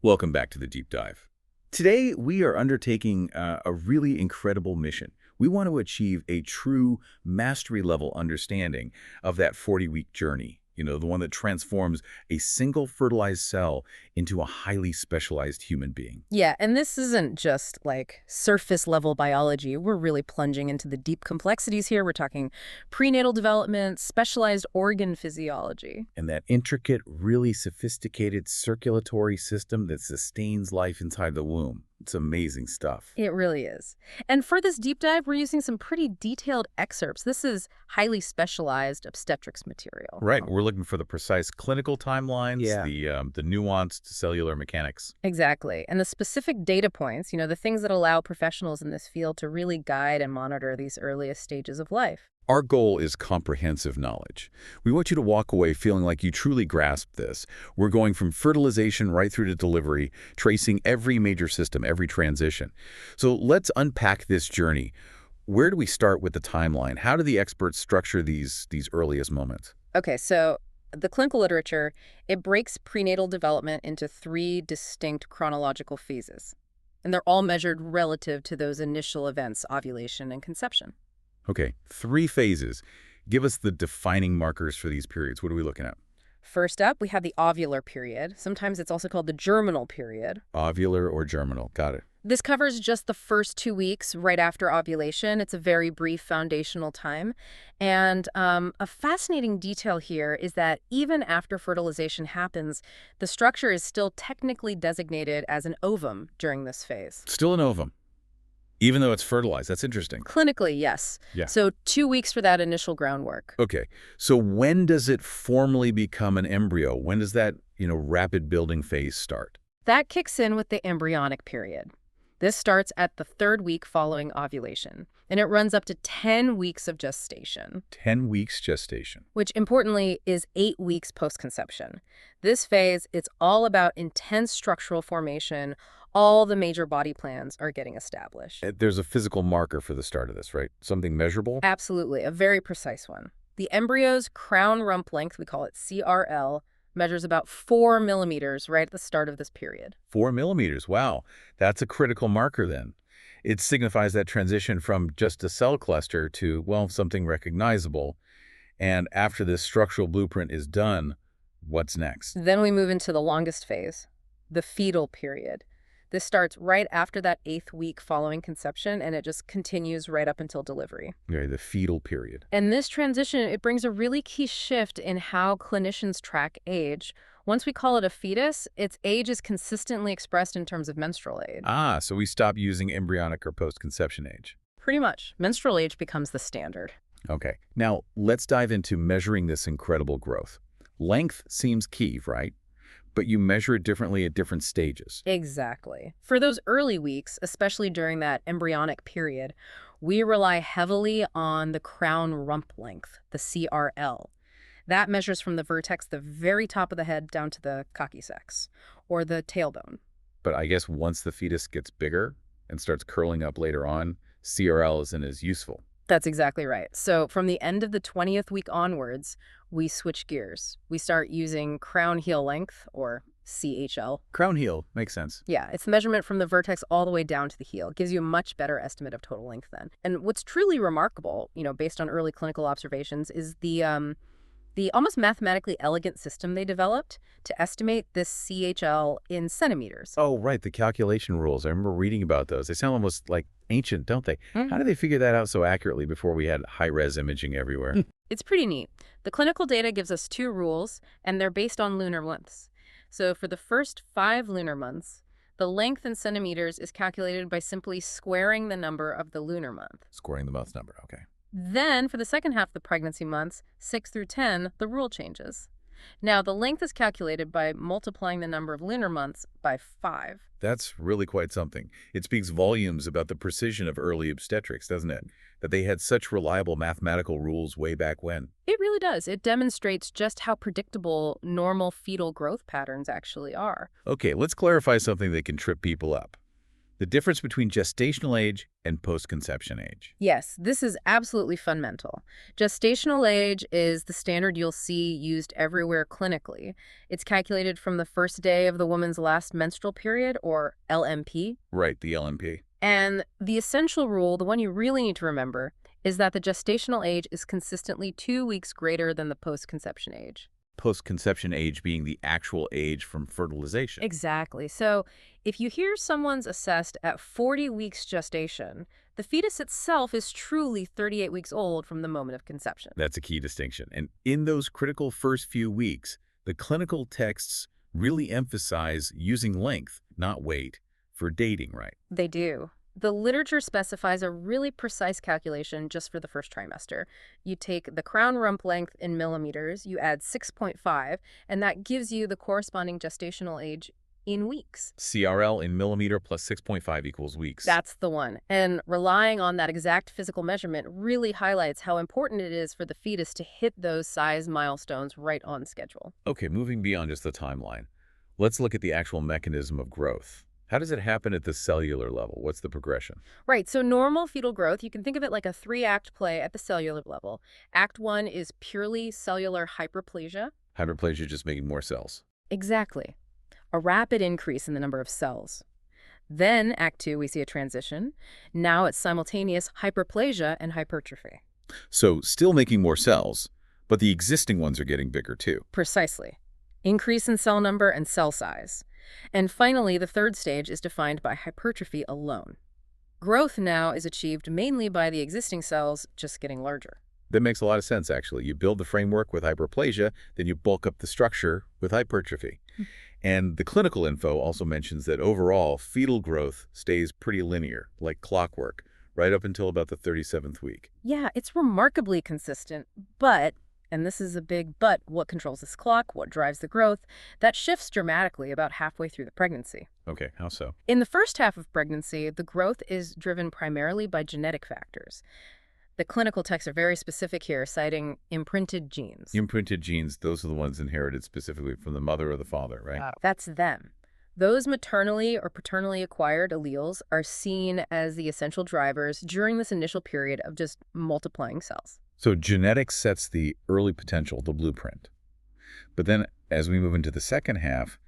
Welcome back to the deep dive. Today, we are undertaking a really incredible mission. We want to achieve a true mastery-level understanding of that 40-week journey, the one that transforms a single fertilized cell into a highly specialized human being. Yeah, and this isn't just like surface level biology. We're really plunging into the deep complexities here. We're talking prenatal development, specialized organ physiology. And that intricate, really sophisticated circulatory system that sustains life inside the womb. It's amazing stuff. It really is. And for this deep dive, we're using some pretty detailed excerpts. This is highly specialized obstetrics material. Right. We're looking for the precise clinical timelines, Yeah. the nuanced cellular mechanics. Exactly. And the specific data points, the things that allow professionals in this field to really guide and monitor these earliest stages of life. Our goal is comprehensive knowledge. We want you to walk away feeling like you truly grasped this. We're going from fertilization right through to delivery, tracing every major system, every transition. So let's unpack this journey. Where do we start with the timeline? How do the experts structure these earliest moments? Okay, so the clinical literature, it breaks prenatal development into 3 distinct chronological phases. And they're all measured relative to those initial events, ovulation and conception. Okay, 3 phases. Give us the defining markers for these periods. What are we looking at? First up, we have the ovular period. Sometimes it's also called the germinal period. Ovular or germinal. Got it. This covers just the first 2 weeks right after ovulation. It's a very brief foundational time. And a fascinating detail here is that even after fertilization happens, the structure is still technically designated as an ovum during this phase. Still an ovum, even though it's fertilized. That's interesting. Clinically, yes. Yeah. So 2 weeks for that initial groundwork. Okay, so when does it formally become an embryo? When does that, rapid building phase start? That kicks in with the embryonic period. This starts at the 3rd week following ovulation, and it runs up to 10 weeks of gestation. 10 weeks gestation. Which importantly is 8 weeks post-conception. This phase, it's all about intense structural formation. All the major body plans are getting established. There's a physical marker for the start of this, right? Something measurable? Absolutely, a very precise one. The embryo's crown-rump length, we call it CRL, measures about 4 millimeters right at the start of this period. 4 millimeters. Wow. That's a critical marker then. It signifies that transition from just a cell cluster to, something recognizable. And after this structural blueprint is done, what's next? Then we move into the longest phase, the fetal period. This starts right after that 8th week following conception, and it just continues right up until delivery. Okay, the fetal period. And this transition, it brings a really key shift in how clinicians track age. Once we call it a fetus, its age is consistently expressed in terms of menstrual age. Ah, so we stop using embryonic or post-conception age. Pretty much. Menstrual age becomes the standard. Okay, now let's dive into measuring this incredible growth. Length seems key, right? But you measure it differently at different stages. Exactly. For those early weeks, especially during that embryonic period, we rely heavily on the crown-rump length, the CRL. That measures from the vertex, the very top of the head, down to the coccyx, or the tailbone. But I guess once the fetus gets bigger and starts curling up later on, CRL isn't as useful. That's exactly right. So from the end of the 20th week onwards, we switch gears. We start using crown heel length, or CHL. Crown heel makes sense. Yeah, it's the measurement from the vertex all the way down to the heel. It gives you a much better estimate of total length then. And what's truly remarkable, based on early clinical observations, is the almost mathematically elegant system they developed to estimate this CHL in centimeters. Oh, right, the calculation rules. I remember reading about those. They sound almost like ancient, don't they? Mm-hmm. How did they figure that out so accurately before we had high-res imaging everywhere? It's pretty neat. The clinical data gives us 2 rules, and they're based on lunar months. So for the first 5 lunar months, the length in centimeters is calculated by simply squaring the number of the lunar month. Squaring the month number, okay. Then, for the second half of the pregnancy months, 6 through 10, the rule changes. Now, the length is calculated by multiplying the number of lunar months by 5. That's really quite something. It speaks volumes about the precision of early obstetrics, doesn't it? That they had such reliable mathematical rules way back when. It really does. It demonstrates just how predictable normal fetal growth patterns actually are. Okay, let's clarify something that can trip people up. The difference between gestational age and post-conception age. Yes, this is absolutely fundamental. Gestational age is the standard you'll see used everywhere clinically. It's calculated from the first day of the woman's last menstrual period, or LMP. Right, the LMP. And the essential rule, the one you really need to remember, is that the gestational age is consistently 2 weeks greater than the post-conception age. Post-conception age being the actual age from fertilization. Exactly. So if you hear someone's assessed at 40 weeks gestation, the fetus itself is truly 38 weeks old from the moment of conception. That's a key distinction. And in those critical first few weeks, the clinical texts really emphasize using length, not weight, for dating, right? They do. The literature specifies a really precise calculation just for the first trimester. You take the crown-rump length in millimeters, you add 6.5, and that gives you the corresponding gestational age in weeks. CRL in millimeter plus 6.5 equals weeks. That's the one. And relying on that exact physical measurement really highlights how important it is for the fetus to hit those size milestones right on schedule. Okay, moving beyond just the timeline. Let's look at the actual mechanism of growth. How does it happen at the cellular level? What's the progression? Right, so normal fetal growth, you can think of it like a 3-act play at the cellular level. Act 1 is purely cellular hyperplasia. Hyperplasia just making more cells. Exactly. A rapid increase in the number of cells. Then, Act 2, we see a transition. Now it's simultaneous hyperplasia and hypertrophy. So still making more cells, but the existing ones are getting bigger too. Precisely. Increase in cell number and cell size. And finally, the third stage is defined by hypertrophy alone. Growth now is achieved mainly by the existing cells just getting larger. That makes a lot of sense, actually. You build the framework with hyperplasia, then you bulk up the structure with hypertrophy. And the clinical info also mentions that overall, fetal growth stays pretty linear, like clockwork, right up until about the 37th week. Yeah, it's remarkably consistent, but, and this is a big but, what controls this clock, what drives the growth, that shifts dramatically about halfway through the pregnancy. Okay, how so? In the first half of pregnancy, the growth is driven primarily by genetic factors. The clinical texts are very specific here, citing imprinted genes. Imprinted genes, those are the ones inherited specifically from the mother or the father, right? That's them. Those maternally or paternally acquired alleles are seen as the essential drivers during this initial period of just multiplying cells. So genetics sets the early potential, the blueprint. But then as we move into the second half,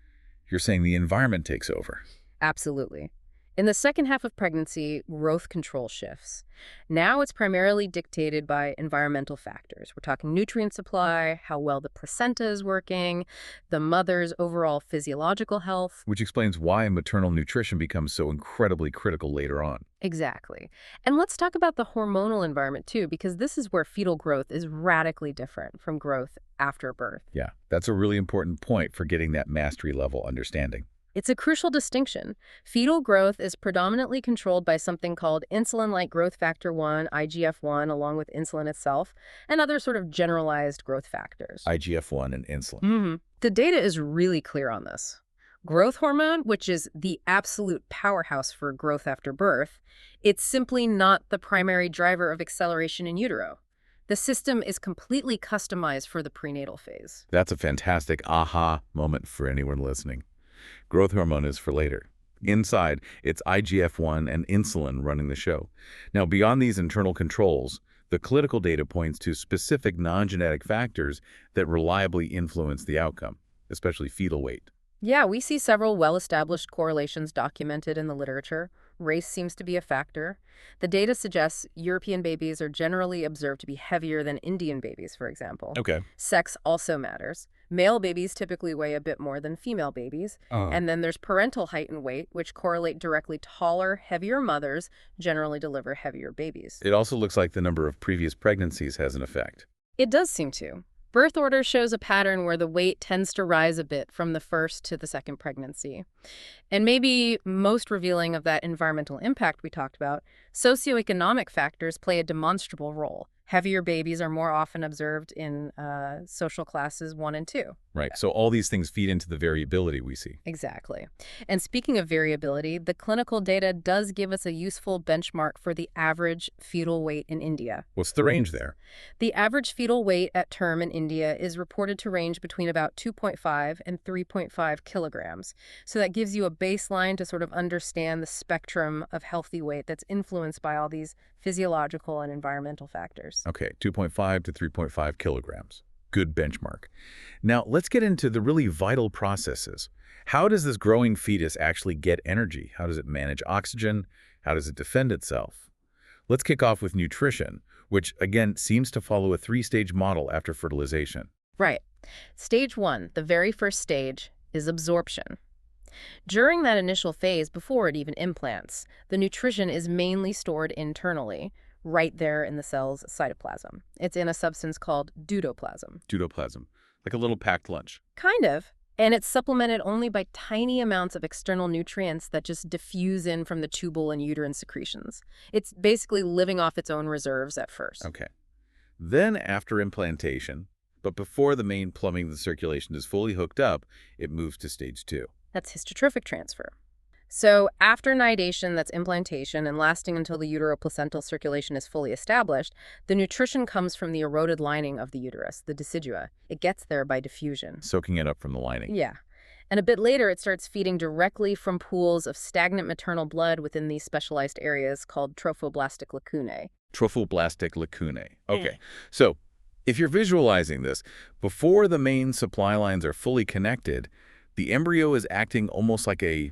you're saying the environment takes over. Absolutely. In the second half of pregnancy, growth control shifts. Now it's primarily dictated by environmental factors. We're talking nutrient supply, how well the placenta is working, the mother's overall physiological health. Which explains why maternal nutrition becomes so incredibly critical later on. Exactly. And let's talk about the hormonal environment too, because this is where fetal growth is radically different from growth after birth. Yeah, that's a really important point for getting that mastery level understanding. It's a crucial distinction. Fetal growth is predominantly controlled by something called insulin-like growth factor 1, IGF-1, along with insulin itself, and other sort of generalized growth factors. IGF-1 and insulin. The data is really clear on this. Growth hormone, which is the absolute powerhouse for growth after birth, it's simply not the primary driver of acceleration in utero. The system is completely customized for the prenatal phase. That's a fantastic aha moment for anyone listening. Growth hormone is for later. Inside, it's IGF-1 and insulin running the show. Now, beyond these internal controls, the clinical data points to specific non-genetic factors that reliably influence the outcome, especially fetal weight. Yeah, we see several well-established correlations documented in the literature. Race seems to be a factor. The data suggests European babies are generally observed to be heavier than Indian babies, for example. Okay. Sex also matters. Male babies typically weigh a bit more than female babies. And then there's parental height and weight, which correlate directly. Taller, heavier mothers generally deliver heavier babies. It also looks like the number of previous pregnancies has an effect. It does seem to. Birth order shows a pattern where the weight tends to rise a bit from the first to the second pregnancy. And maybe most revealing of that environmental impact we talked about, socioeconomic factors play a demonstrable role. Heavier babies are more often observed in social classes 1 and 2. Right. So all these things feed into the variability we see. Exactly. And speaking of variability, the clinical data does give us a useful benchmark for the average fetal weight in India. What's the range there? The average fetal weight at term in India is reported to range between about 2.5 and 3.5 kilograms. So that gives you a baseline to sort of understand the spectrum of healthy weight that's influenced by all these physiological and environmental factors. Okay, 2.5 to 3.5 kilograms. Good benchmark. Now, let's get into the really vital processes. How does this growing fetus actually get energy? How does it manage oxygen? How does it defend itself? Let's kick off with nutrition, which, again, seems to follow a 3-stage model after fertilization. Right. Stage 1, the very first stage, is absorption. During that initial phase, before it even implants, the nutrition is mainly stored internally, right there in the cell's cytoplasm. It's in a substance called deutoplasm. Deutoplasm, like a little packed lunch. Kind of. And it's supplemented only by tiny amounts of external nutrients that just diffuse in from the tubal and uterine secretions. It's basically living off its own reserves at first. Okay. Then after implantation, but before the main plumbing of the circulation is fully hooked up, it moves to stage 2. That's hystotrophic transfer. So after nidation, that's implantation, and lasting until the uteroplacental circulation is fully established, the nutrition comes from the eroded lining of the uterus, the decidua. It gets there by diffusion. Soaking it up from the lining. Yeah. And a bit later, it starts feeding directly from pools of stagnant maternal blood within these specialized areas called trophoblastic lacunae. Trophoblastic lacunae. Okay. So if you're visualizing this, before the main supply lines are fully connected, the embryo is acting almost like a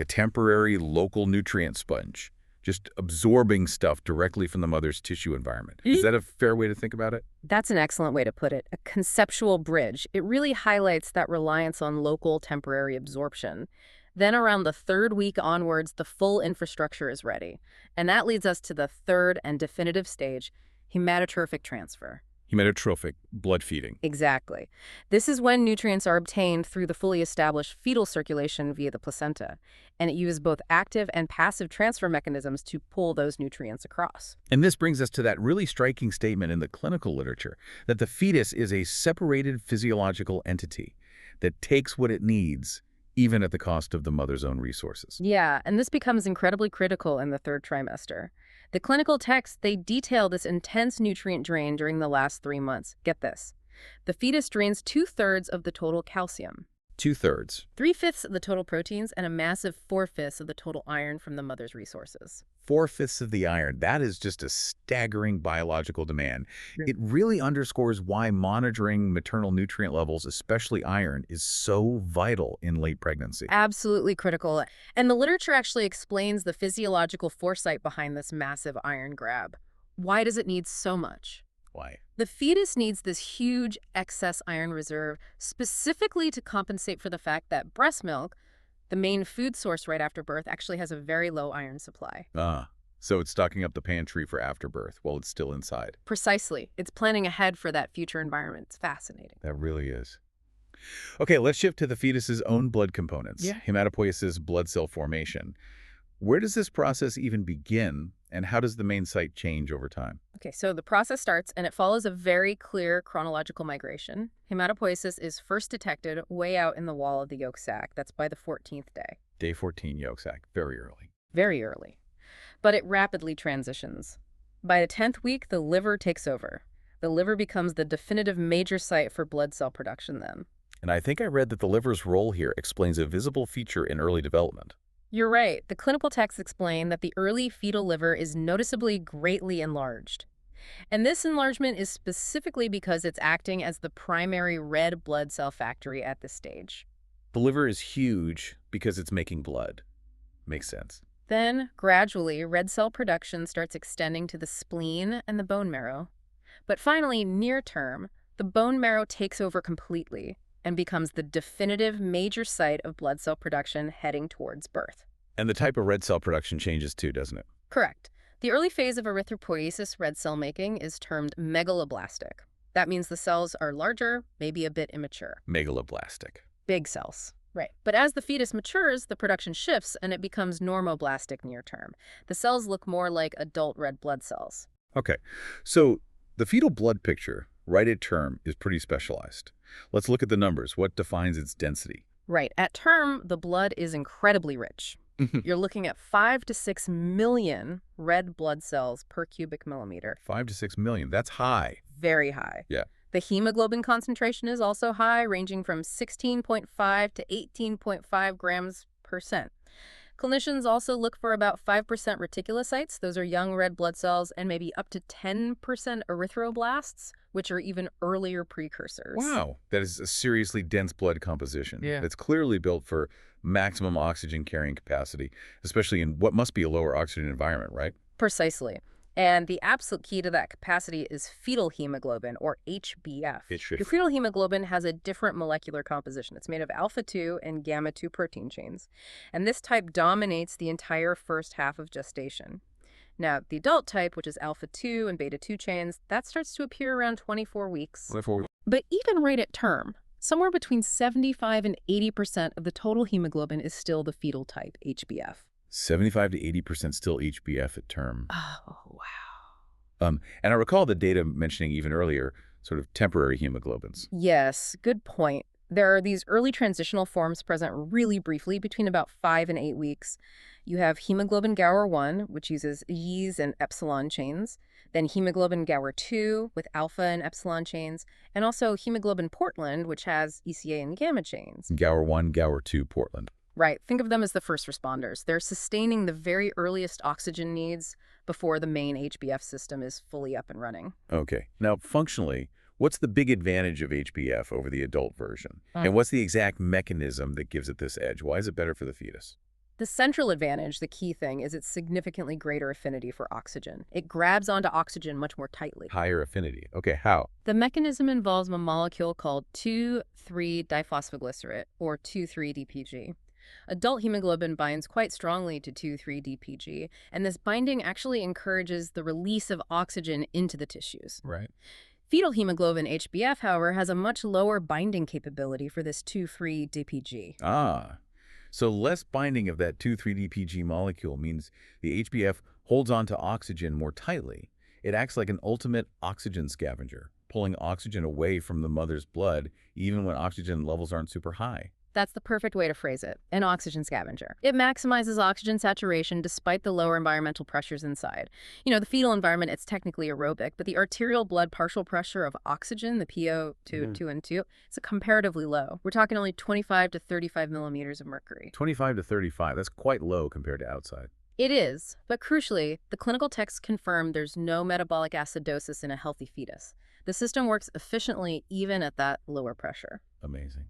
temporary local nutrient sponge, just absorbing stuff directly from the mother's tissue environment. Is that a fair way to think about it? That's an excellent way to put it, a conceptual bridge. It really highlights that reliance on local temporary absorption. Then around the 3rd week onwards, the full infrastructure is ready. And that leads us to the 3rd and definitive stage, hematotrophic transfer. Hematotrophic, blood feeding. Exactly. This is when nutrients are obtained through the fully established fetal circulation via the placenta, and it uses both active and passive transfer mechanisms to pull those nutrients across. And this brings us to that really striking statement in the clinical literature, that the fetus is a separated physiological entity that takes what it needs, even at the cost of the mother's own resources. Yeah, and this becomes incredibly critical in the 3rd trimester. The clinical texts, they detail this intense nutrient drain during the last 3 months. Get this. The fetus drains 2/3 of the total calcium. 2/3. 3/5 of the total proteins and a massive 4/5 of the total iron from the mother's resources. 4/5 of the iron. That is just a staggering biological demand. It really underscores why monitoring maternal nutrient levels, especially iron, is so vital in late pregnancy. Absolutely critical. And the literature actually explains the physiological foresight behind this massive iron grab. Why does it need so much? Why? The fetus needs this huge excess iron reserve specifically to compensate for the fact that breast milk, the main food source right after birth, actually has a very low iron supply. So it's stocking up the pantry for afterbirth while it's still inside. Precisely. It's planning ahead for that future environment. It's fascinating. That really is. Okay, let's shift to the fetus's own blood components. Yeah. Haemopoiesis, blood cell formation. Where does this process even begin, and how does the main site change over time? Okay, so the process starts, and it follows a very clear chronological migration. Haemopoiesis is first detected way out in the wall of the yolk sac. That's by the 14th day. Day 14 yolk sac, very early. Very early. But it rapidly transitions. By the 10th week, the liver takes over. The liver becomes the definitive major site for blood cell production then. And I think I read that the liver's role here explains a visible feature in early development. You're right. The clinical texts explain that the early fetal liver is noticeably greatly enlarged. And this enlargement is specifically because it's acting as the primary red blood cell factory at this stage. The liver is huge because it's making blood. Makes sense. Then, gradually, red cell production starts extending to the spleen and the bone marrow. But finally, near term, the bone marrow takes over completely and becomes the definitive major site of blood cell production heading towards birth. And the type of red cell production changes too, doesn't it? Correct. The early phase of erythropoiesis red cell making is termed megaloblastic. That means the cells are larger, maybe a bit immature. Megaloblastic. Big cells. Right. But as the fetus matures, the production shifts and it becomes normoblastic near term. The cells look more like adult red blood cells. Okay, so The fetal blood picture, right at term, is pretty specialized. Let's look at the numbers. What defines its density? Right. At term, the blood is incredibly rich. You're looking at 5 to 6 million red blood cells per cubic millimeter. 5 to 6 million. That's high. Very high. Yeah. The hemoglobin concentration is also high, ranging from 16.5 to 18.5 grams per cent. Clinicians also look for about 5% reticulocytes. Those are young red blood cells, and maybe up to 10% erythroblasts, which are even earlier precursors. Wow. That is a seriously dense blood composition. Yeah. That's clearly built for maximum oxygen carrying capacity, especially in what must be a lower oxygen environment, right? Precisely. And the absolute key to that capacity is fetal hemoglobin, or HbF. Your fetal hemoglobin has a different molecular composition. It's made of alpha-2 and gamma-2 protein chains. And this type dominates the entire first half of gestation. Now, the adult type, which is alpha-2 and beta-2 chains, that starts to appear around 24 weeks. But even right at term, somewhere between 75 and 80% of the total hemoglobin is still the fetal type, HbF. 75 to 80% still HbF at term. Oh, wow. And I recall the data mentioning even earlier sort of temporary hemoglobins. Yes, good point. There are these early transitional forms present really briefly between about 5 and 8 weeks. You have hemoglobin Gower 1, which uses Y's and epsilon chains, then hemoglobin Gower 2 with alpha and epsilon chains, and also hemoglobin Portland, which has ECA and gamma chains. Gower 1, Gower 2, Portland. Right. Think of them as the first responders. They're sustaining the very earliest oxygen needs before the main HbF system is fully up and running. Okay. Now, functionally, what's the big advantage of HbF over the adult version? And what's the exact mechanism that gives it this edge? Why is it better for the fetus? The central advantage, the key thing, is its significantly greater affinity for oxygen. It grabs onto oxygen much more tightly. Higher affinity. Okay, how? The mechanism involves a molecule called 2,3-diphosphoglycerate, or 2,3-DPG. Adult hemoglobin binds quite strongly to 2,3-DPG, and this binding actually encourages the release of oxygen into the tissues. Right. Fetal hemoglobin HbF, however, has a much lower binding capability for this 2,3-DPG. Ah, so less binding of that 2,3-DPG molecule means the HbF holds on to oxygen more tightly. It acts like an ultimate oxygen scavenger, pulling oxygen away from the mother's blood even when oxygen levels aren't super high. That's the perfect way to phrase it, an oxygen scavenger. It maximizes oxygen saturation despite the lower environmental pressures inside. You know, the fetal environment, it's technically aerobic, but the arterial blood partial pressure of oxygen, the PO2 and 2, it's comparatively low. We're talking only 25 to 35 millimeters of mercury. 25 to 35, that's quite low compared to outside. It is, but crucially, the clinical texts confirm there's no metabolic acidosis in a healthy fetus. The system works efficiently even at that lower pressure. Amazing.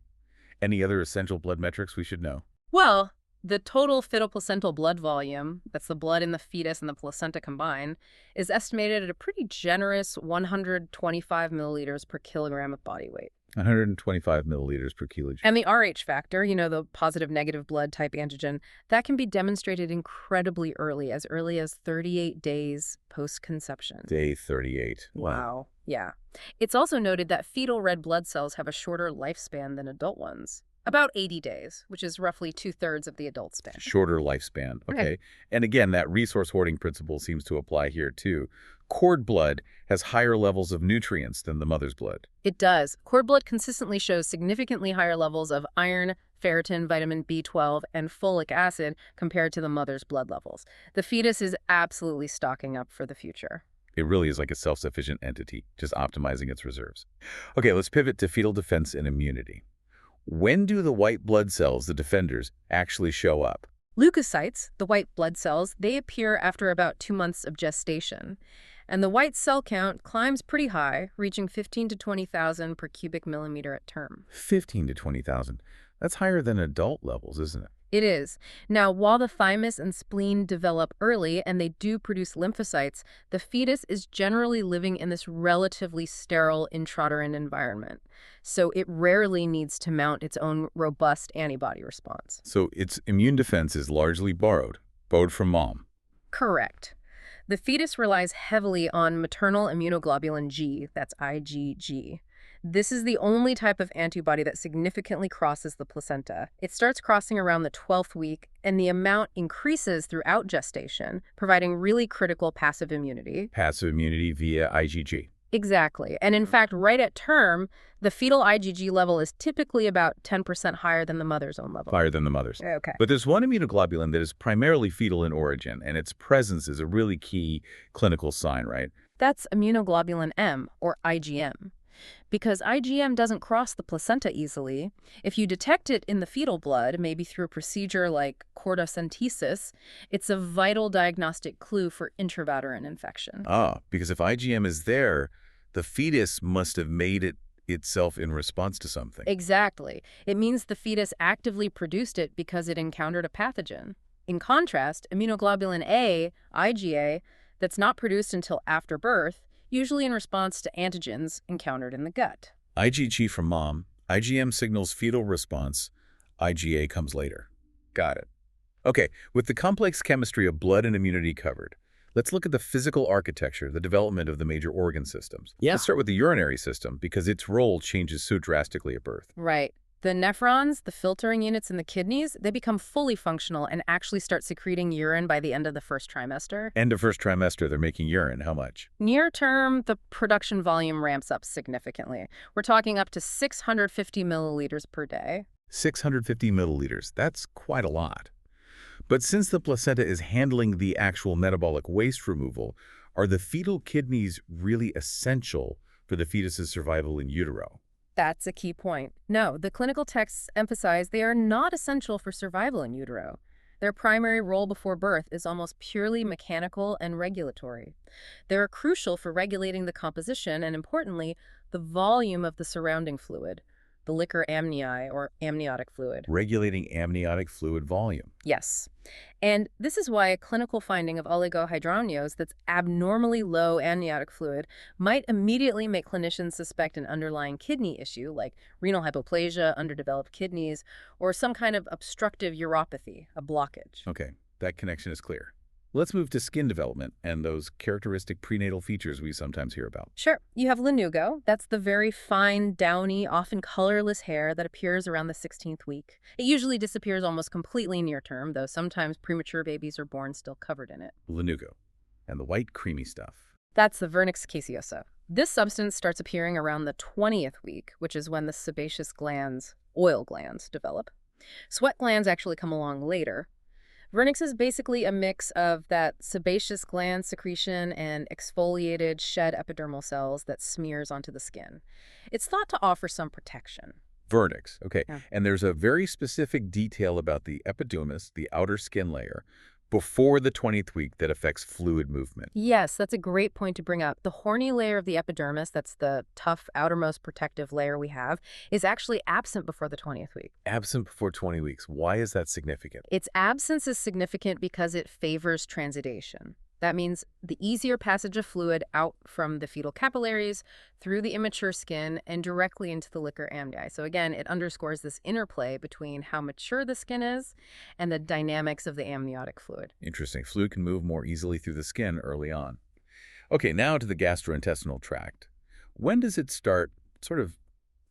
Any other essential blood metrics we should know? Well, the total fetal-placental blood volume, that's the blood in the fetus and the placenta combined, is estimated at a pretty generous 125 milliliters per kilogram of body weight. 125 milliliters per kilogram. And the Rh factor, you know, the positive-negative blood type antigen, that can be demonstrated incredibly early as 38 days post-conception. Day 38. Wow. Yeah. It's also noted that fetal red blood cells have a shorter lifespan than adult ones. About 80 days, which is roughly 2/3 of the adult span. Shorter lifespan. Okay. And again, that resource hoarding principle seems to apply here too. Cord blood has higher levels of nutrients than the mother's blood. It does. Cord blood consistently shows significantly higher levels of iron, ferritin, vitamin B12, and folic acid compared to the mother's blood levels. The fetus is absolutely stocking up for the future. It really is like a self-sufficient entity, just optimizing its reserves. Okay, let's pivot to fetal defense and immunity. When do the white blood cells, the defenders, actually show up? Leukocytes, the white blood cells, they appear after about 2 months of gestation. And the white cell count climbs pretty high, reaching 15 to 20,000 per cubic millimeter at term. 15 to 20,000. That's higher than adult levels, isn't it? It is. Now, while the thymus and spleen develop early and they do produce lymphocytes, the fetus is generally living in this relatively sterile intrauterine environment. So it rarely needs to mount its own robust antibody response. So its immune defense is largely borrowed from mom. Correct. The fetus relies heavily on maternal immunoglobulin G, that's IgG. This is the only type of antibody that significantly crosses the placenta. It starts crossing around the 12th week, and the amount increases throughout gestation, providing really critical passive immunity. Passive immunity via IgG. Exactly. And in fact, right at term, the fetal IgG level is typically about 10% higher than the mother's own level. Higher than the mother's. Okay. But there's one immunoglobulin that is primarily fetal in origin, and its presence is a really key clinical sign, right? That's immunoglobulin M, or IgM. Because IgM doesn't cross the placenta easily, if you detect it in the fetal blood, maybe through a procedure like chordocentesis, it's a vital diagnostic clue for intrauterine infection. Ah, because if IgM is there, the fetus must have made it itself in response to something. Exactly. It means the fetus actively produced it because it encountered a pathogen. In contrast, immunoglobulin A, IgA, that's not produced until after birth, usually in response to antigens encountered in the gut. IgG from mom, IgM signals fetal response, IgA comes later. Got it. Okay, with the complex chemistry of blood and immunity covered, let's look at the physical architecture, the development of the major organ systems. Yeah. Let's start with the urinary system because its role changes so drastically at birth. Right. The nephrons, the filtering units in the kidneys, they become fully functional and actually start secreting urine by the end of the first trimester. End of first trimester, they're making urine. How much? Near term, the production volume ramps up significantly. We're talking up to 650 milliliters per day. 650 milliliters. That's quite a lot. But since the placenta is handling the actual metabolic waste removal, are the fetal kidneys really essential for the fetus's survival in utero? That's a key point. No, the clinical texts emphasize they are not essential for survival in utero. Their primary role before birth is almost purely mechanical and regulatory. They're crucial for regulating the composition and, importantly, the volume of the surrounding fluid, the liquor amnii, or amniotic fluid. Regulating amniotic fluid volume. Yes. And this is why a clinical finding of oligohydramnios that's abnormally low amniotic fluid might immediately make clinicians suspect an underlying kidney issue like renal hypoplasia, underdeveloped kidneys, or some kind of obstructive uropathy, a blockage. Okay, that connection is clear. Let's move to skin development and those characteristic prenatal features we sometimes hear about. Sure. You have lanugo. That's the very fine, downy, often colorless hair that appears around the 16th week. It usually disappears almost completely near term, though sometimes premature babies are born still covered in it. Lanugo. And the white creamy stuff. That's the vernix caseosa. This substance starts appearing around the 20th week, which is when the sebaceous glands, oil glands, develop. Sweat glands actually come along later. Vernix is basically a mix of that sebaceous gland secretion and exfoliated shed epidermal cells that smears onto the skin. It's thought to offer some protection. Vernix, okay. Yeah. And there's a very specific detail about the epidermis, the outer skin layer, before the 20th week that affects fluid movement. Yes, that's a great point to bring up. The horny layer of the epidermis, that's the tough outermost protective layer we have, is actually absent before the 20th week. Absent before 20 weeks. Why is that significant? Its absence is significant because it favors transitation. That means the easier passage of fluid out from the fetal capillaries, through the immature skin, and directly into the liquor amnii. So again, it underscores this interplay between how mature the skin is and the dynamics of the amniotic fluid. Interesting. Fluid can move more easily through the skin early on. Okay, now to the gastrointestinal tract. When does it start sort of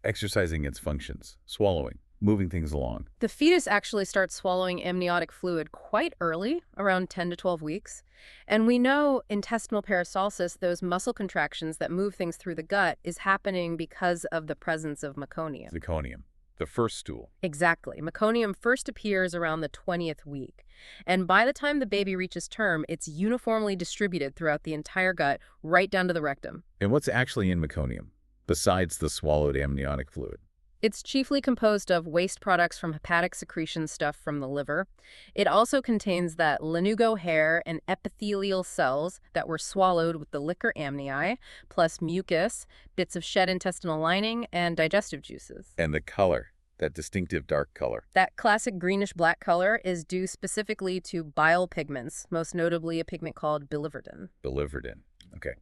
exercising its functions, swallowing, moving things along? The fetus actually starts swallowing amniotic fluid quite early, around 10 to 12 weeks. And we know intestinal peristalsis, those muscle contractions that move things through the gut, is happening because of the presence of meconium. Meconium, the first stool. Exactly. Meconium first appears around the 20th week. And by the time the baby reaches term, it's uniformly distributed throughout the entire gut, right down to the rectum. And what's actually in meconium, besides the swallowed amniotic fluid? It's chiefly composed of waste products from hepatic secretion stuff from the liver. It also contains that lanugo hair and epithelial cells that were swallowed with the liquor amnii, plus mucus, bits of shed intestinal lining, and digestive juices. And the color, that distinctive dark color. That classic greenish-black color is due specifically to bile pigments, most notably a pigment called biliverdin. Biliverdin. Okay.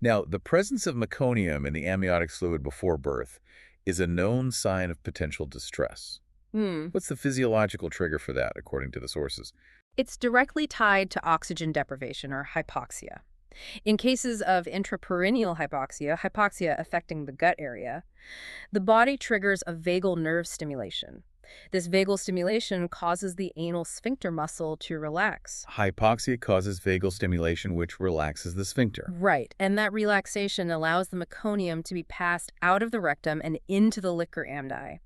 Now, the presence of meconium in the amniotic fluid before birth is a known sign of potential distress. What's the physiological trigger for that, according to the sources? It's directly tied to oxygen deprivation, or hypoxia. In cases of intraperineal hypoxia, hypoxia affecting the gut area, the body triggers a vagal nerve stimulation. This vagal stimulation causes the anal sphincter muscle to relax. Hypoxia causes vagal stimulation, which relaxes the sphincter. Right, and that relaxation allows the meconium to be passed out of the rectum and into the liquor amni.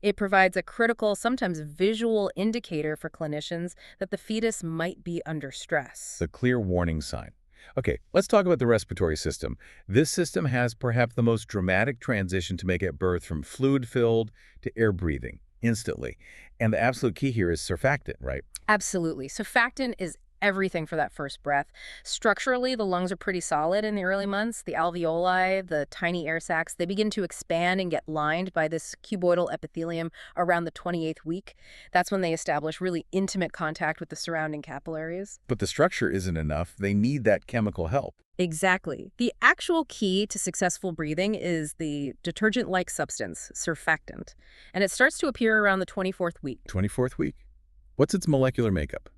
It provides a critical, sometimes visual indicator for clinicians that the fetus might be under stress. The clear warning sign. Okay, let's talk about the respiratory system. This system has perhaps the most dramatic transition to make at birth from fluid-filled to air-breathing instantly. And the absolute key here is surfactant, right? Absolutely. Surfactant is everything for that first breath. Structurally, the lungs are pretty solid in the early months. The alveoli, the tiny air sacs, they begin to expand and get lined by this cuboidal epithelium around the 28th week. That's when they establish really intimate contact with the surrounding capillaries. But the structure isn't enough. They need that chemical help. Exactly. The actual key to successful breathing is the detergent-like substance, surfactant, and it starts to appear around the 24th week. 24th week? What's its molecular makeup?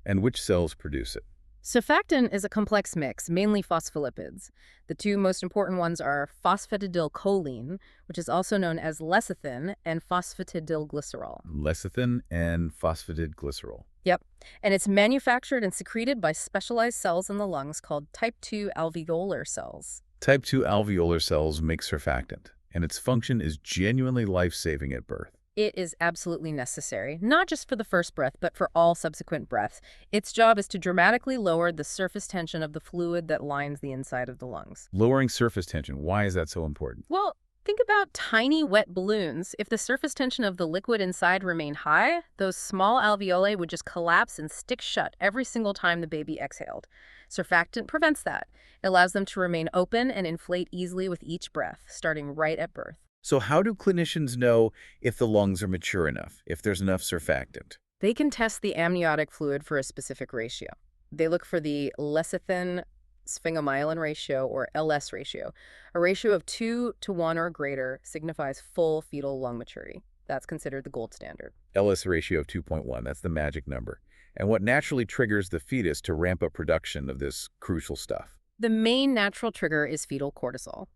And which cells produce it? Surfactant is a complex mix, mainly phospholipids. The two most important ones are phosphatidylcholine, which is also known as lecithin, and phosphatidylglycerol. Lecithin and phosphatidylglycerol. Yep, and it's manufactured and secreted by specialized cells in the lungs called type 2 alveolar cells. Type 2 alveolar cells make surfactant, and its function is genuinely life-saving at birth. It is absolutely necessary, not just for the first breath, but for all subsequent breaths. Its job is to dramatically lower the surface tension of the fluid that lines the inside of the lungs. Lowering surface tension, why is that so important? Well, think about tiny wet balloons. If the surface tension of the liquid inside remained high, those small alveoli would just collapse and stick shut every single time the baby exhaled. Surfactant prevents that. It allows them to remain open and inflate easily with each breath, starting right at birth. So how do clinicians know if the lungs are mature enough, if there's enough surfactant? They can test the amniotic fluid for a specific ratio. They look for the lecithin sphingomyelin ratio, or LS ratio. A ratio of 2 to 1 or greater signifies full fetal lung maturity. That's considered the gold standard. LS ratio of 2.1, that's the magic number. And what naturally triggers the fetus to ramp up production of this crucial stuff? The main natural trigger is fetal cortisol.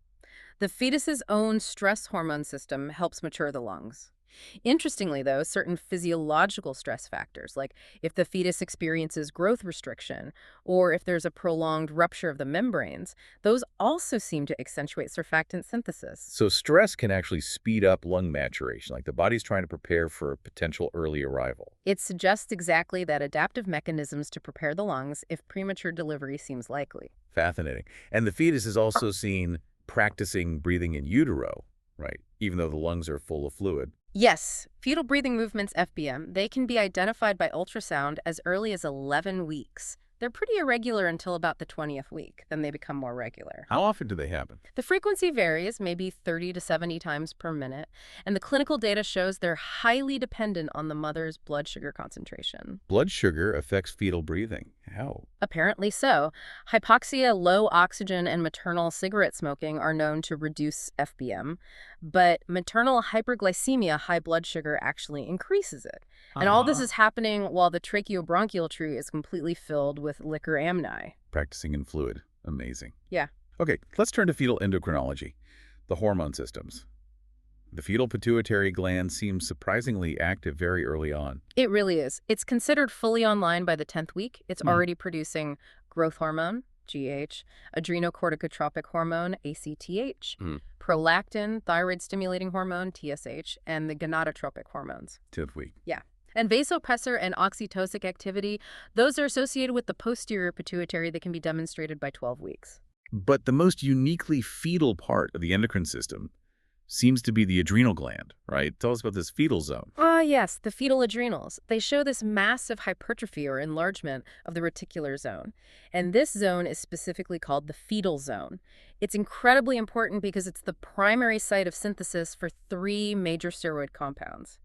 The fetus's own stress hormone system helps mature the lungs. Interestingly, though, certain physiological stress factors, like if the fetus experiences growth restriction or if there's a prolonged rupture of the membranes, those also seem to accentuate surfactant synthesis. So stress can actually speed up lung maturation, like the body's trying to prepare for a potential early arrival. It suggests exactly that adaptive mechanisms to prepare the lungs if premature delivery seems likely. Fascinating. And the fetus is also seen practicing breathing in utero, right? Even though the lungs are full of fluid. Yes, fetal breathing movements, FBM, they can be identified by ultrasound as early as 11 weeks. They're pretty irregular until about the 20th week. Then they become more regular. How often do they happen? The frequency varies, maybe 30 to 70 times per minute, and the clinical data shows they're highly dependent on the mother's blood sugar concentration. Blood sugar affects fetal breathing. How? Apparently so. Hypoxia, low oxygen, and maternal cigarette smoking are known to reduce FBM, but maternal hyperglycemia, high blood sugar, actually increases it. And all this is happening while the tracheobronchial tree is completely filled with liquor amni. Practicing in fluid. Amazing. Yeah. Okay, let's turn to fetal endocrinology, the hormone systems. The fetal pituitary gland seems surprisingly active very early on. It really is. It's considered fully online by the 10th week. It's already producing growth hormone, GH, adrenocorticotropic hormone, ACTH, prolactin, thyroid-stimulating hormone, TSH, and the gonadotropic hormones. 10th week. Yeah. And vasopressor and oxytocic activity, those are associated with the posterior pituitary that can be demonstrated by 12 weeks. But the most uniquely fetal part of the endocrine system seems to be the adrenal gland, right? Tell us about this fetal zone. Yes, the fetal adrenals. They show this massive hypertrophy or enlargement of the reticular zone. And this zone is specifically called the fetal zone. It's incredibly important because it's the primary site of synthesis for 3 major steroid compounds.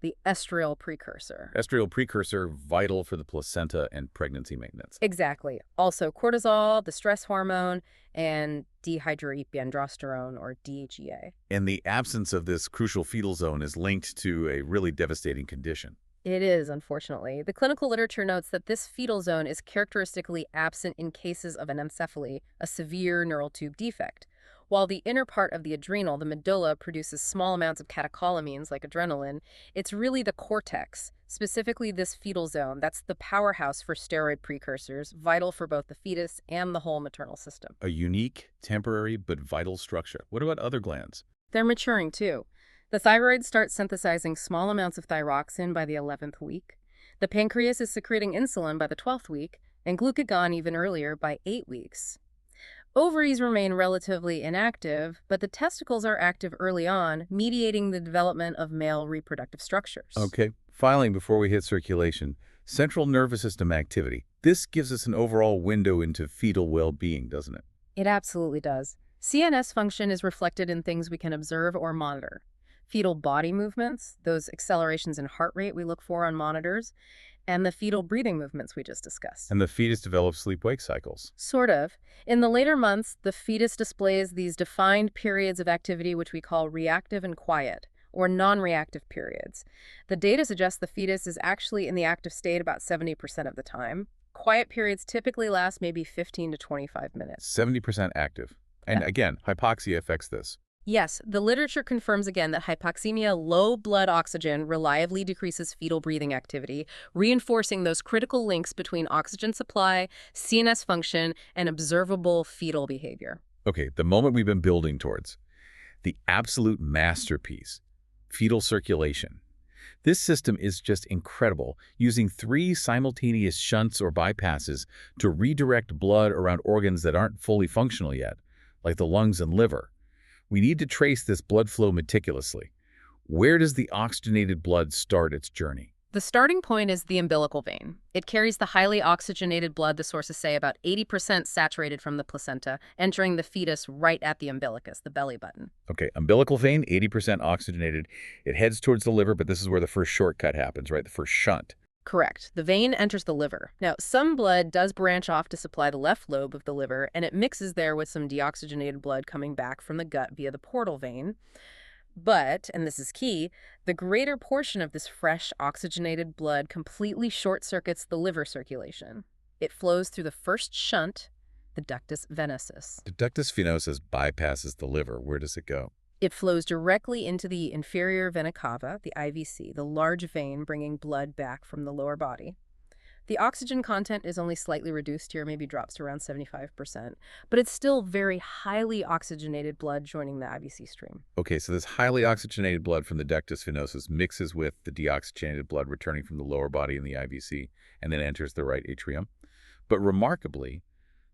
The estriol precursor. Estriol precursor, vital for the placenta and pregnancy maintenance. Exactly. Also cortisol, the stress hormone, and dehydroepiandrosterone, or DHEA. And the absence of this crucial fetal zone is linked to a really devastating condition. It is, unfortunately. The clinical literature notes that this fetal zone is characteristically absent in cases of anencephaly, a severe neural tube defect, While the inner part of the adrenal, the medulla, produces small amounts of catecholamines like adrenaline, it's really the cortex, specifically this fetal zone, that's the powerhouse for steroid precursors, vital for both the fetus and the whole maternal system. A unique, temporary, but vital structure. What about other glands? They're maturing too. The thyroid starts synthesizing small amounts of thyroxine by the 11th week. The pancreas is secreting insulin by the 12th week, and glucagon even earlier by 8 weeks. Ovaries remain relatively inactive, but the testicles are active early on, mediating the development of male reproductive structures. Okay, filing before we hit circulation. Central nervous system activity. This gives us an overall window into fetal well-being, doesn't it? It absolutely does. CNS function is reflected in things we can observe or monitor. Fetal body movements, those accelerations in heart rate we look for on monitors, and the fetal breathing movements we just discussed. And the fetus develops sleep-wake cycles. Sort of. In the later months, the fetus displays these defined periods of activity which we call reactive and quiet, or non-reactive periods. The data suggests the fetus is actually in the active state about 70% of the time. Quiet periods typically last maybe 15 to 25 minutes. 70% active. And again, hypoxia affects this. Yes, the literature confirms again that hypoxemia, low blood oxygen, reliably decreases fetal breathing activity, reinforcing those critical links between oxygen supply, CNS function, and observable fetal behavior. Okay, the moment we've been building towards. The absolute masterpiece, fetal circulation. This system is just incredible, using 3 simultaneous shunts or bypasses to redirect blood around organs that aren't fully functional yet, like the lungs and liver. We need to trace this blood flow meticulously. Where does the oxygenated blood start its journey? The starting point is the umbilical vein. It carries the highly oxygenated blood, the sources say about 80% saturated from the placenta, entering the fetus right at the umbilicus, the belly button. Okay, umbilical vein, 80% oxygenated. It heads towards the liver, but this is where the first shortcut happens, right? The first shunt. Correct. The vein enters the liver. Now, some blood does branch off to supply the left lobe of the liver, and it mixes there with some deoxygenated blood coming back from the gut via the portal vein. But, and this is key, the greater portion of this fresh oxygenated blood completely short-circuits the liver circulation. It flows through the first shunt, the ductus venosus. The ductus venosus bypasses the liver. Where does it go? It flows directly into the inferior vena cava, the IVC, the large vein bringing blood back from the lower body. The oxygen content is only slightly reduced here, maybe drops to around 75%, but it's still very highly oxygenated blood joining the IVC stream. Okay, so this highly oxygenated blood from the ductus venosus mixes with the deoxygenated blood returning from the lower body in the IVC and then enters the right atrium. But remarkably,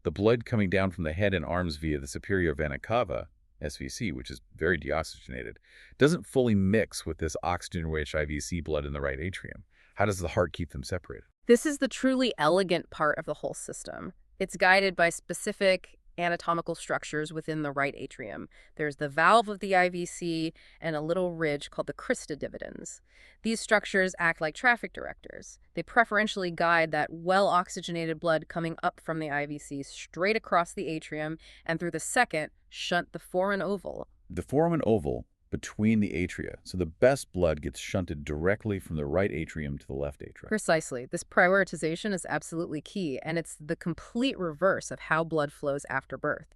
the blood coming down from the head and arms via the superior vena cava, SVC, which is very deoxygenated, doesn't fully mix with this oxygen-rich IVC blood in the right atrium. How does the heart keep them separated? This is the truly elegant part of the whole system. It's guided by specific anatomical structures within the right atrium. There's the valve of the IVC and a little ridge called the crista dividends. These structures act like traffic directors. They preferentially guide that well-oxygenated blood coming up from the IVC straight across the atrium and through the second shunt the foramen oval. The foramen oval between the atria, so the best blood gets shunted directly from the right atrium to the left atrium. Precisely. This prioritization is absolutely key, and it's the complete reverse of how blood flows after birth.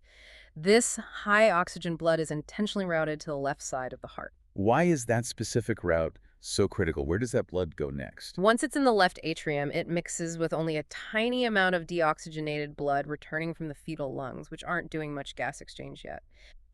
This high oxygen blood is intentionally routed to the left side of the heart. Why is that specific route so critical? Where does that blood go next? Once it's in the left atrium, it mixes with only a tiny amount of deoxygenated blood returning from the fetal lungs, which aren't doing much gas exchange yet.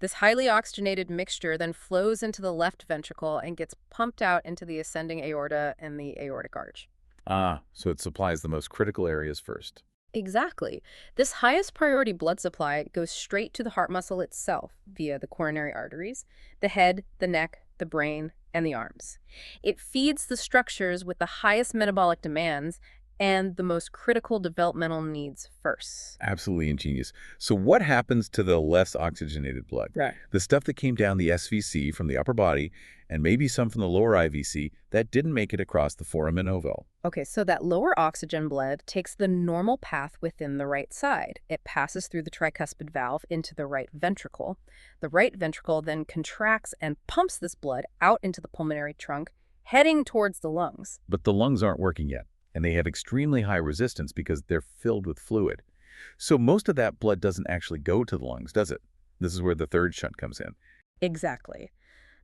This highly oxygenated mixture then flows into the left ventricle and gets pumped out into the ascending aorta and the aortic arch. Ah, so it supplies the most critical areas first. Exactly. This highest priority blood supply goes straight to the heart muscle itself via the coronary arteries, the head, the neck, the brain, and the arms. It feeds the structures with the highest metabolic demands and the most critical developmental needs first. Absolutely ingenious. So what happens to the less oxygenated blood? Right. The stuff that came down the SVC from the upper body and maybe some from the lower IVC that didn't make it across the foramen ovale. Okay, so that lower oxygen blood takes the normal path within the right side. It passes through the tricuspid valve into the right ventricle. The right ventricle then contracts and pumps this blood out into the pulmonary trunk, heading towards the lungs. But the lungs aren't working yet, and they have extremely high resistance because they're filled with fluid. So most of that blood doesn't actually go to the lungs, does it? This is where the third shunt comes in. Exactly.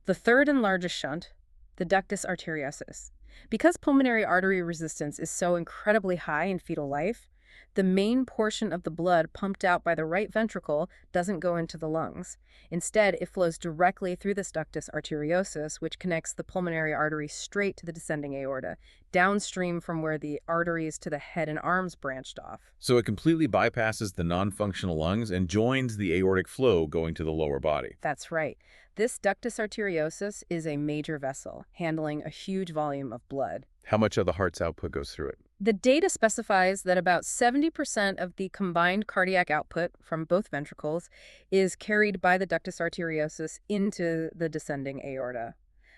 The third and largest shunt, the ductus arteriosus. Because pulmonary artery resistance is so incredibly high in fetal life, the main portion of the blood pumped out by the right ventricle doesn't go into the lungs. Instead, it flows directly through this ductus arteriosus, which connects the pulmonary artery straight to the descending aorta, downstream from where the arteries to the head and arms branched off. So it completely bypasses the non-functional lungs and joins the aortic flow going to the lower body. That's right. This ductus arteriosus is a major vessel, handling a huge volume of blood. How much of the heart's output goes through it? The data specifies that about 70% of the combined cardiac output from both ventricles is carried by the ductus arteriosus into the descending aorta.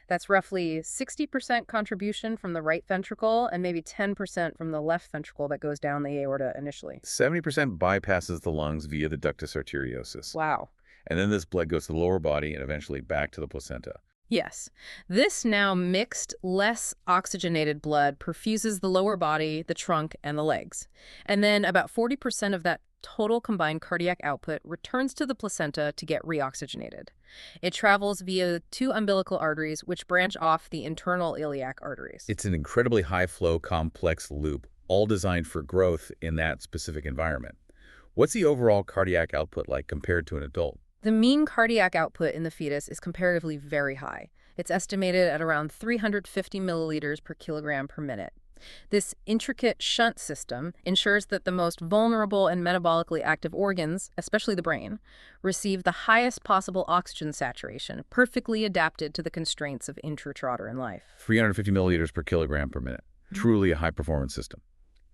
That's roughly 60% contribution from the right ventricle and maybe 10% from the left ventricle that goes down the aorta initially. 70% bypasses the lungs via the ductus arteriosus. Wow. And then this blood goes to the lower body and eventually back to the placenta. Yes. This now mixed, less oxygenated blood perfuses the lower body, the trunk, and the legs. And then about 40% of that total combined cardiac output returns to the placenta to get reoxygenated. It travels via two umbilical arteries, which branch off the internal iliac arteries. It's an incredibly high-flow, complex loop, all designed for growth in that specific environment. What's the overall cardiac output like compared to an adult? The mean cardiac output in the fetus is comparatively very high. It's estimated at around 350 milliliters per kilogram per minute. This intricate shunt system ensures that the most vulnerable and metabolically active organs, especially the brain, receive the highest possible oxygen saturation, perfectly adapted to the constraints of intrauterine life. 350 milliliters per kilogram per minute. Truly a high-performance system.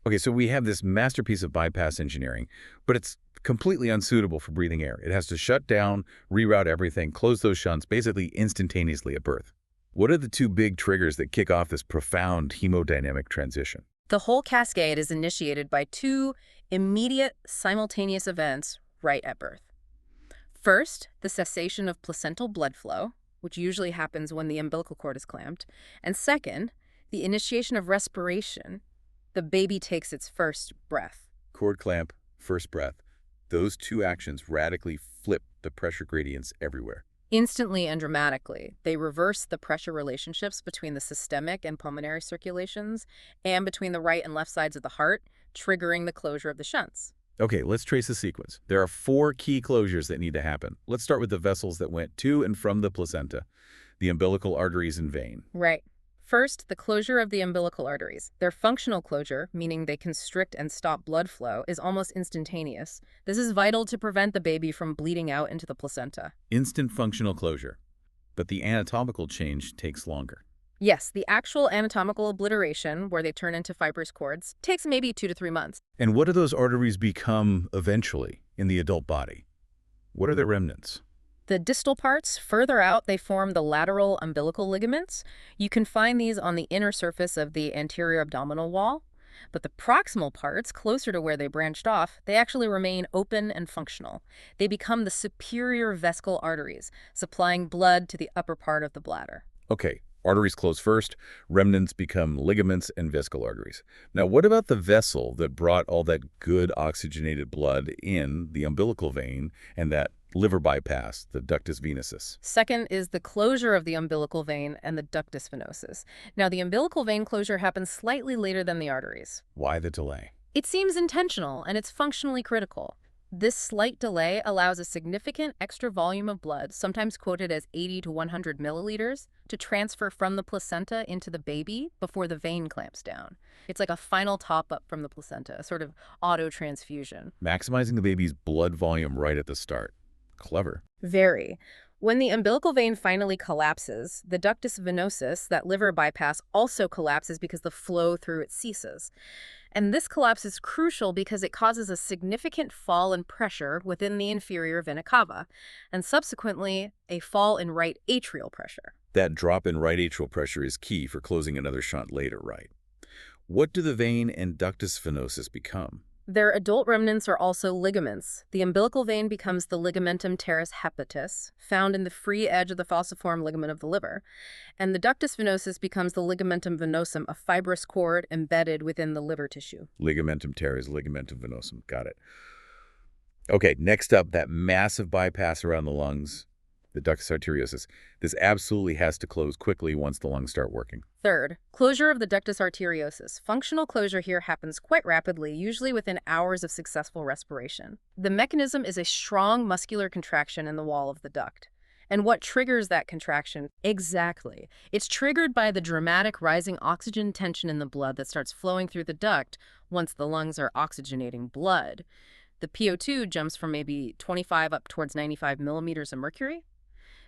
Okay, so we have this masterpiece of bypass engineering, but it's completely unsuitable for breathing air. It has to shut down, reroute everything, close those shunts basically instantaneously at birth. What are the two big triggers that kick off this profound hemodynamic transition? The whole cascade is initiated by two immediate, simultaneous events right at birth. First, the cessation of placental blood flow, which usually happens when the umbilical cord is clamped. And second, the initiation of respiration. The baby takes its first breath. Cord clamp, first breath. Those two actions radically flip the pressure gradients everywhere. Instantly and dramatically, they reverse the pressure relationships between the systemic and pulmonary circulations and between the right and left sides of the heart, triggering the closure of the shunts. Okay, let's trace the sequence. There are 4 key closures that need to happen. Let's start with the vessels that went to and from the placenta, the umbilical arteries and vein. Right. First, the closure of the umbilical arteries. Their functional closure, meaning they constrict and stop blood flow, is almost instantaneous. This is vital to prevent the baby from bleeding out into the placenta. Instant functional closure. But the anatomical change takes longer. Yes, the actual anatomical obliteration, where they turn into fibrous cords, takes maybe 2 to 3 months. And what do those arteries become eventually in the adult body? What are their remnants? The distal parts, further out, they form the lateral umbilical ligaments. You can find these on the inner surface of the anterior abdominal wall. But the proximal parts, closer to where they branched off, they actually remain open and functional. They become the superior vesical arteries, supplying blood to the upper part of the bladder. Okay, arteries close first, remnants become ligaments and vesical arteries. Now, what about the vessel that brought all that good oxygenated blood in, the umbilical vein, and that liver bypass, the ductus venosus? Second is the closure of the umbilical vein and the ductus venosus. Now, the umbilical vein closure happens slightly later than the arteries. Why the delay? It seems intentional, and it's functionally critical. This slight delay allows a significant extra volume of blood, sometimes quoted as 80 to 100 milliliters, to transfer from the placenta into the baby before the vein clamps down. It's like a final top-up from the placenta, a sort of auto-transfusion. Maximizing the baby's blood volume right at the start. Clever. Very. When the umbilical vein finally collapses, the ductus venosus, that liver bypass, also collapses because the flow through it ceases. And this collapse is crucial because it causes a significant fall in pressure within the inferior vena cava, and subsequently a fall in right atrial pressure. That drop in right atrial pressure is key for closing another shunt later, right? What do the vein and ductus venosus become? Their adult remnants are also ligaments. The umbilical vein becomes the ligamentum teres hepatis, found in the free edge of the falciform ligament of the liver, and the ductus venosus becomes the ligamentum venosum, a fibrous cord embedded within the liver tissue. Ligamentum teres, ligamentum venosum. Got it. Okay, next up, that massive bypass around the lungs, the ductus arteriosus. This absolutely has to close quickly once the lungs start working. Third, closure of the ductus arteriosus. Functional closure here happens quite rapidly, usually within hours of successful respiration. The mechanism is a strong muscular contraction in the wall of the duct. And what triggers that contraction? Exactly. It's triggered by the dramatic rising oxygen tension in the blood that starts flowing through the duct once the lungs are oxygenating blood. The PO2 jumps from maybe 25 up towards 95 millimeters of mercury.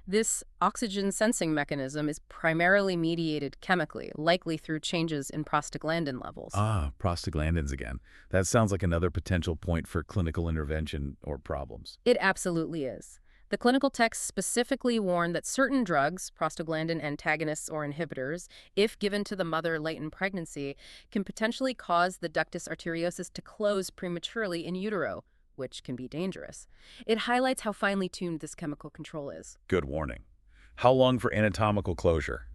This oxygen sensing mechanism is primarily mediated chemically, likely through changes in prostaglandin levels. Ah, prostaglandins again. That sounds like another potential point for clinical intervention or problems. It absolutely is. The clinical texts specifically warn that certain drugs, prostaglandin antagonists or inhibitors, if given to the mother late in pregnancy, can potentially cause the ductus arteriosus to close prematurely in utero, which can be dangerous. It highlights how finely tuned this chemical control is. Good warning. How long for anatomical closure?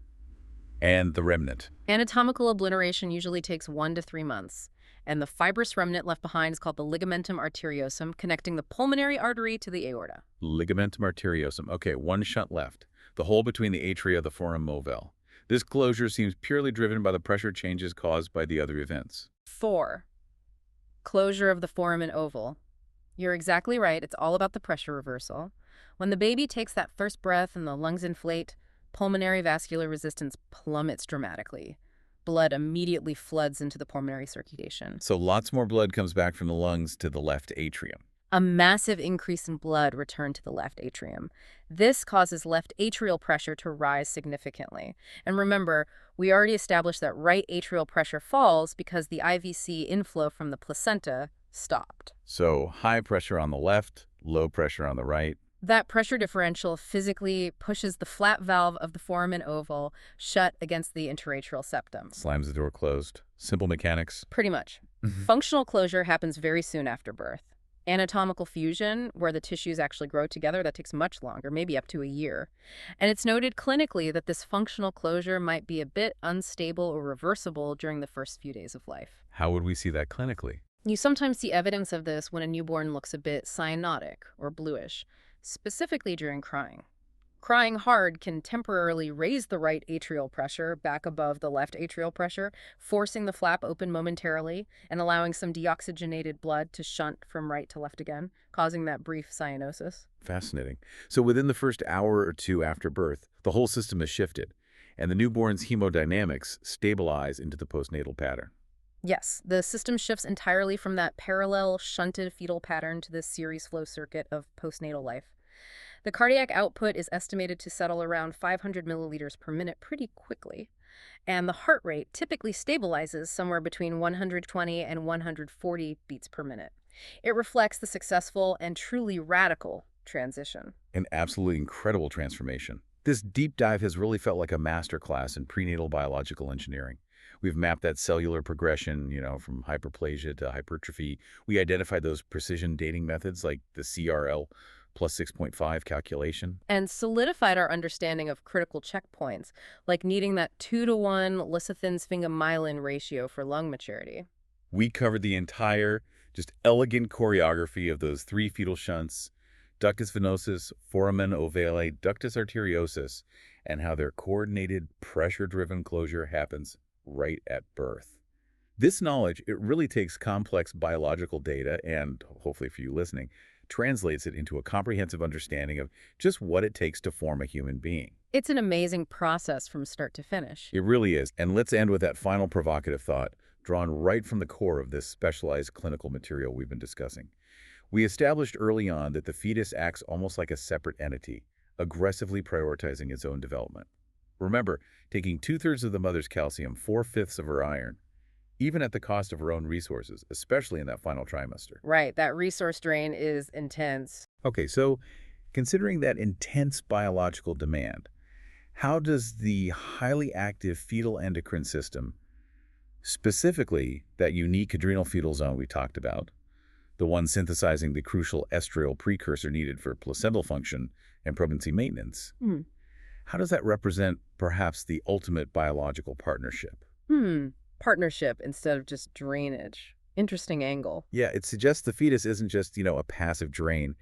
And the remnant? Anatomical obliteration usually takes 1 to 3 months, and the fibrous remnant left behind is called the ligamentum arteriosum, connecting the pulmonary artery to the aorta. Ligamentum arteriosum. Okay, one shunt left. The hole between the atria of the foramen ovale. This closure seems purely driven by the pressure changes caused by the other events. 4. Closure of the foramen oval. You're exactly right. It's all about the pressure reversal. When the baby takes that first breath and the lungs inflate, pulmonary vascular resistance plummets dramatically. Blood immediately floods into the pulmonary circulation. So lots more blood comes back from the lungs to the left atrium. A massive increase in blood returned to the left atrium. This causes left atrial pressure to rise significantly. And remember, we already established that right atrial pressure falls because the IVC inflow from the placenta stopped. So high pressure on the left, low pressure on the right. That pressure differential physically pushes the flap valve of the foramen oval shut against the interatrial septum. Slams the door closed. Simple mechanics. Pretty much. Functional closure happens very soon after birth. Anatomical fusion, where the tissues actually grow together, that takes much longer, maybe up to a year. And it's noted clinically that this functional closure might be a bit unstable or reversible during the first few days of life. How would we see that clinically? You sometimes see evidence of this when a newborn looks a bit cyanotic or bluish, specifically during crying. Crying hard can temporarily raise the right atrial pressure back above the left atrial pressure, forcing the flap open momentarily and allowing some deoxygenated blood to shunt from right to left again, causing that brief cyanosis. Fascinating. So within the first hour or two after birth, the whole system is shifted, and the newborn's hemodynamics stabilize into the postnatal pattern. Yes, the system shifts entirely from that parallel shunted fetal pattern to this series flow circuit of postnatal life. The cardiac output is estimated to settle around 500 milliliters per minute pretty quickly, and the heart rate typically stabilizes somewhere between 120 and 140 beats per minute. It reflects the successful and truly radical transition. An absolutely incredible transformation. This deep dive has really felt like a masterclass in prenatal biological engineering. We've mapped that cellular progression, from hyperplasia to hypertrophy. We identified those precision dating methods like the CRL plus 6.5 calculation. And solidified our understanding of critical checkpoints, like needing that 2-to-1 lecithin-sphingomyelin ratio for lung maturity. We covered the entire, just elegant choreography of those 3 fetal shunts, ductus venosus, foramen ovale, ductus arteriosus, and how their coordinated, pressure-driven closure happens right at birth. This knowledge, it really takes complex biological data and, hopefully for you listening, translates it into a comprehensive understanding of just what it takes to form a human being. It's an amazing process from start to finish. It really is. And let's end with that final provocative thought, drawn right from the core of this specialized clinical material we've been discussing. We established early on that the fetus acts almost like a separate entity, aggressively prioritizing its own development. Remember, taking 2/3 of the mother's calcium, 4/5 of her iron, even at the cost of her own resources, especially in that final trimester. Right, that resource drain is intense. Okay, so considering that intense biological demand, how does the highly active fetal endocrine system, specifically that unique adrenal fetal zone we talked about, the one synthesizing the crucial estriol precursor needed for placental function and pregnancy maintenance, how does that represent perhaps the ultimate biological partnership? Partnership instead of just drainage. Interesting angle. Yeah, it suggests the fetus isn't just, a passive drain.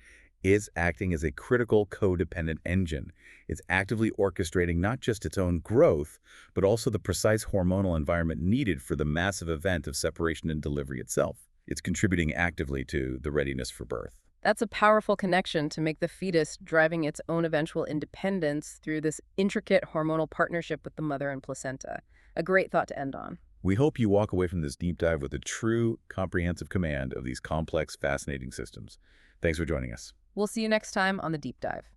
It's acting as a critical codependent engine. It's actively orchestrating not just its own growth, but also the precise hormonal environment needed for the massive event of separation and delivery itself. It's contributing actively to the readiness for birth. That's a powerful connection to make the fetus driving its own eventual independence through this intricate hormonal partnership with the mother and placenta. A great thought to end on. We hope you walk away from this deep dive with a true, comprehensive command of these complex, fascinating systems. Thanks for joining us. We'll see you next time on the Deep Dive.